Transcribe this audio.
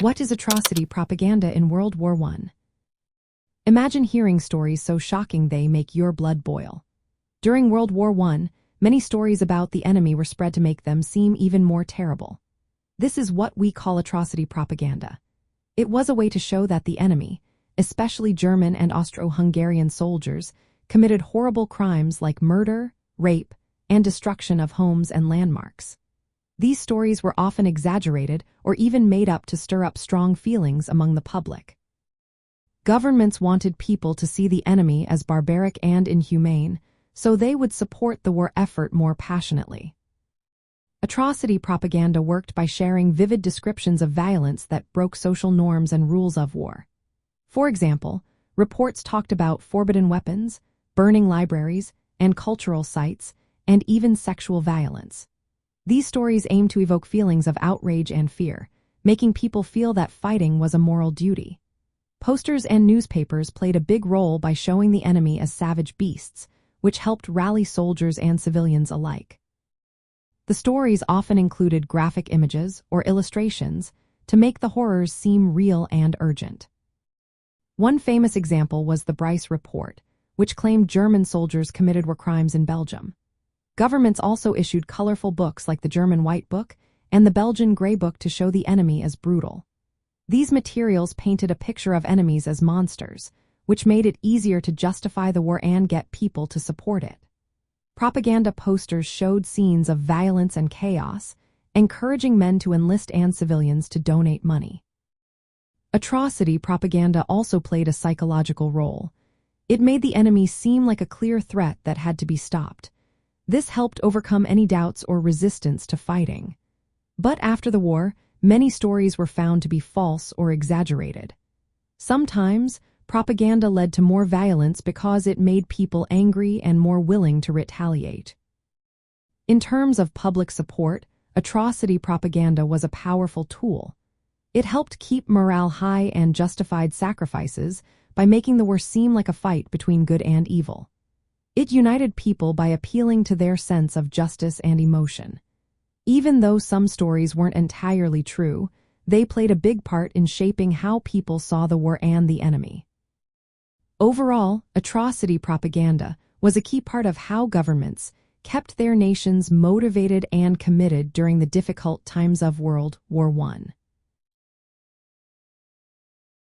What is atrocity propaganda in World War I? Imagine hearing stories so shocking they make your blood boil. During World War I, many stories about the enemy were spread to make them seem even more terrible. This is what we call atrocity propaganda. It was a way to show that the enemy, especially German and Austro-Hungarian soldiers, committed horrible crimes like murder, rape, and destruction of homes and landmarks. These stories were often exaggerated or even made up to stir up strong feelings among the public. Governments wanted people to see the enemy as barbaric and inhumane, so they would support the war effort more passionately. Atrocity propaganda worked by sharing vivid descriptions of violence that broke social norms and rules of war. For example, reports talked about forbidden weapons, burning libraries, and cultural sites, and even sexual violence. These stories aimed to evoke feelings of outrage and fear, making people feel that fighting was a moral duty. Posters and newspapers played a big role by showing the enemy as savage beasts, which helped rally soldiers and civilians alike. The stories often included graphic images or illustrations to make the horrors seem real and urgent. One famous example was the Bryce Report, which claimed German soldiers committed war crimes in Belgium. Governments also issued colorful books like the German White Book and the Belgian Grey Book to show the enemy as brutal. These materials painted a picture of enemies as monsters, which made it easier to justify the war and get people to support it. Propaganda posters showed scenes of violence and chaos, encouraging men to enlist and civilians to donate money. Atrocity propaganda also played a psychological role. It made the enemy seem like a clear threat that had to be stopped. This helped overcome any doubts or resistance to fighting. But after the war, many stories were found to be false or exaggerated. Sometimes, propaganda led to more violence because it made people angry and more willing to retaliate. In terms of public support, atrocity propaganda was a powerful tool. It helped keep morale high and justified sacrifices by making the war seem like a fight between good and evil. It united people by appealing to their sense of justice and emotion. Even though some stories weren't entirely true, they played a big part in shaping how people saw the war and the enemy. Overall, atrocity propaganda was a key part of how governments kept their nations motivated and committed during the difficult times of World War I.